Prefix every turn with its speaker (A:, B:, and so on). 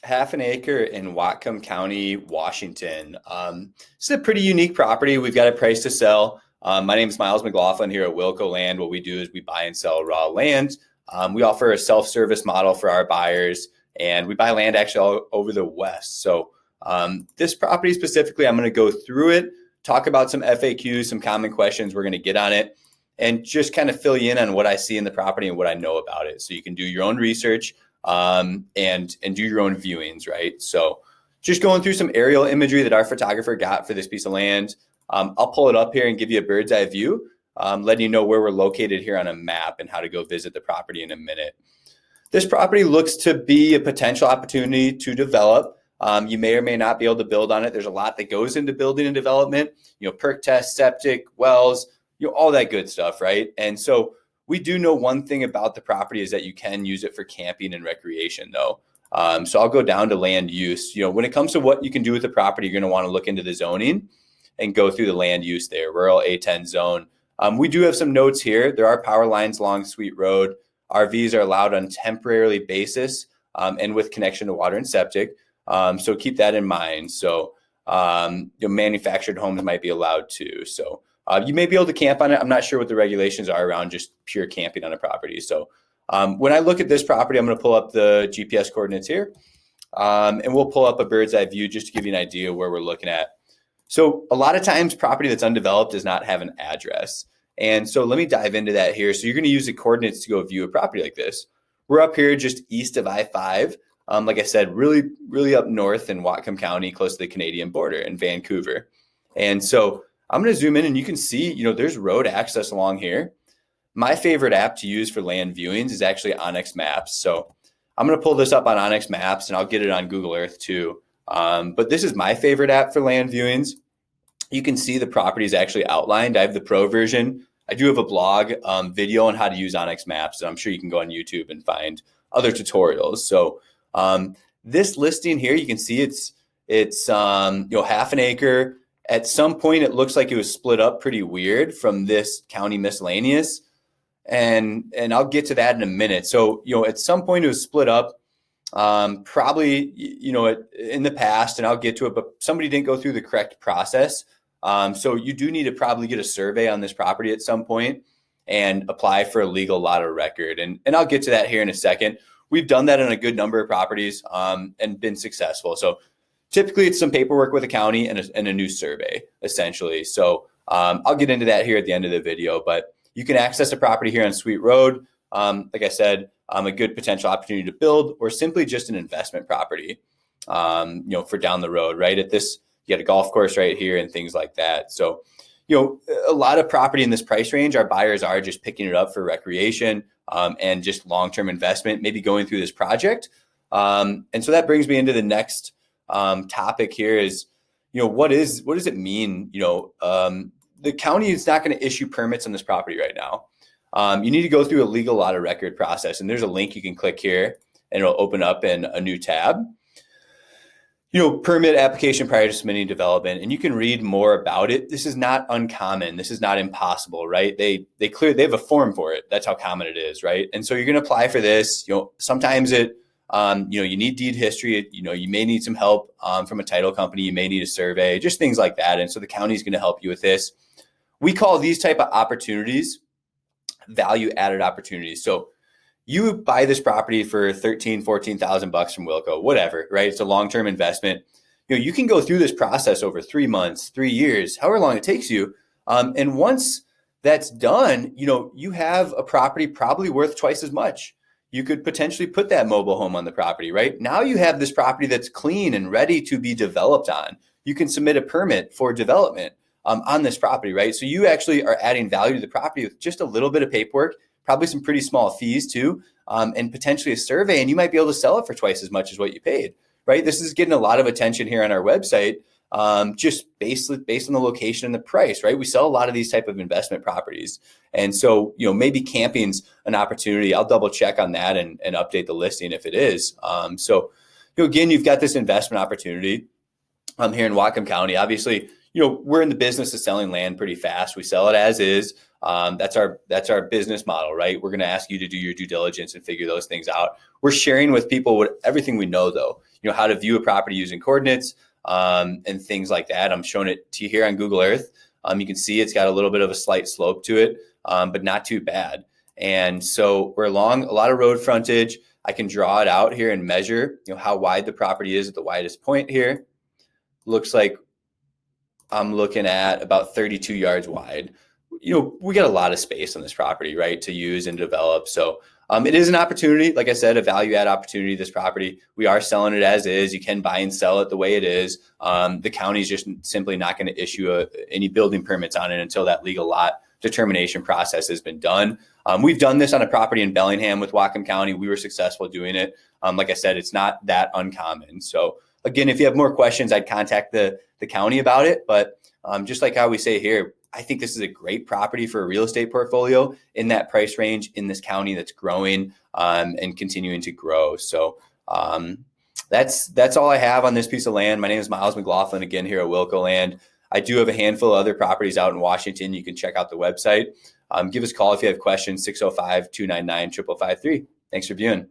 A: half an acre in Whatcom County, Washington. This is a pretty unique property. We've got a price to sell. My name is Miles McLaughlin here at Wilco Land. What we do is we buy and sell raw land. We offer a self-service model for our buyers, and we buy land actually all over the West. So this property specifically, I'm going to go through it, talk about some FAQs, some common questions we're going to get on it, and just kind of fill you in on what I see in the property and what I know about it. So you can do your own research and do your own viewings, right? So just going through some aerial imagery that our photographer got for this piece of land. I'll pull it up here and give you a bird's eye view, letting you know where we're located here on a map and how to go visit the property in a minute. This property looks to be a potential opportunity to develop. You may or may not be able to build on it. There's a lot that goes into building and development, perk tests, septic, wells, all that good stuff, right? And so we do know one thing about the property is that you can use it for camping and recreation, though. So I'll go down to land use. When it comes to what you can do with the property, you're going to want to look into the zoning and go through the land use there, rural A10 zone. We do have some notes here. There are power lines along Sweet Road. RVs are allowed on temporary basis and with connection to water and septic. So keep that in mind. So manufactured homes might be allowed too. So you may be able to camp on it. I'm not sure what the regulations are around just pure camping on a property. So when I look at this property, I'm going to pull up the GPS coordinates here and we'll pull up a bird's eye view just to give you an idea where we're looking at. So a lot of times property that's undeveloped does not have an address. And so let me dive into that here. So you're going to use the coordinates to go view a property like this. We're up here just east of I-5. Like I said, really, really up north in Whatcom County, close to the Canadian border in Vancouver. And so I'm going to zoom in and you can see, there's road access along here. My favorite app to use for land viewings is actually Onyx Maps. So I'm going to pull this up on Onyx Maps and I'll get it on Google Earth too. But this is my favorite app for land viewings. You can see the property is actually outlined. I have the pro version. I do have a blog video on how to use Onyx Maps. And I'm sure you can go on YouTube and find other tutorials. So this listing here, you can see it's half an acre. At some point, it looks like it was split up pretty weird from this county miscellaneous. And I'll get to that in a minute. So, at some point it was split up, probably, in the past, and I'll get to it, but somebody didn't go through the correct process. So you do need to probably get a survey on this property at some point and apply for a legal lot of record. And I'll get to that here in a second. We've done that on a good number of properties and been successful. So typically it's some paperwork with the county and a new survey, essentially. So I'll get into that here at the end of the video, but you can access a property here on Sweet Road. Like I said, a good potential opportunity to build or simply just an investment property, for down the road, right? At this, you got a golf course right here and things like that. So, a lot of property in this price range, our buyers are just picking it up for recreation and just long-term investment, maybe going through this project. And so that brings me into the next topic here is, what does it mean? The county is not going to issue permits on this property right now. You need to go through a legal lot of record process, and there's a link you can click here and it'll open up in a new tab. Permit application prior to submitting development, and you can read more about it. This is not uncommon. This is not impossible, right? They have a form for it. That's how common it is, right? And so you're going to apply for this. Sometimes you need deed history. You may need some help from a title company. You may need a survey, just things like that. And so the county is going to help you with this. We call these type of opportunities value-added opportunities. So you buy this property for $13,000, $14,000 from Wilco, whatever, right? It's a long-term investment. You can go through this process over 3 months, 3 years, however long it takes you. And once that's done, you have a property probably worth twice as much. You could potentially put that mobile home on the property, right? Now you have this property that's clean and ready to be developed on. You can submit a permit for development on this property, right? So you actually are adding value to the property with just a little bit of paperwork, probably some pretty small fees too, and potentially a survey, and you might be able to sell it for twice as much as what you paid, right? This is getting a lot of attention here on our website, just based on the location and the price, right? We sell a lot of these type of investment properties. And so, maybe camping's an opportunity. I'll double check on that and update the listing if it is. So, again, you've got this investment opportunity here in Whatcom County. Obviously, we're in the business of selling land pretty fast. We sell it as is. That's our business model, right? We're going to ask you to do your due diligence and figure those things out. We're sharing with people everything we know, though. How to view a property using coordinates and things like that. I'm showing it to you here on Google Earth. You can see it's got a little bit of a slight slope to it, but not too bad. And so we're along a lot of road frontage. I can draw it out here and measure, how wide the property is at the widest point here. Looks like I'm looking at about 32 yards wide. We got a lot of space on this property, right, to use and develop. So it is an opportunity, like I said, a value add opportunity, this property. We are selling it as is. You can buy and sell it the way it is. The county is just simply not going to issue any building permits on it until that legal lot determination process has been done. We've done this on a property in Bellingham with Whatcom County. We were successful doing it. Like I said, it's not that uncommon. So again, if you have more questions, I'd contact the county about it. But just like how we say here, I think this is a great property for a real estate portfolio in that price range in this county that's growing and continuing to grow. So that's all I have on this piece of land. My name is Miles McLaughlin, again, here at Wilco Land. I do have a handful of other properties out in Washington. You can check out the website. Give us a call if you have questions, 605-299-5553. Thanks for viewing.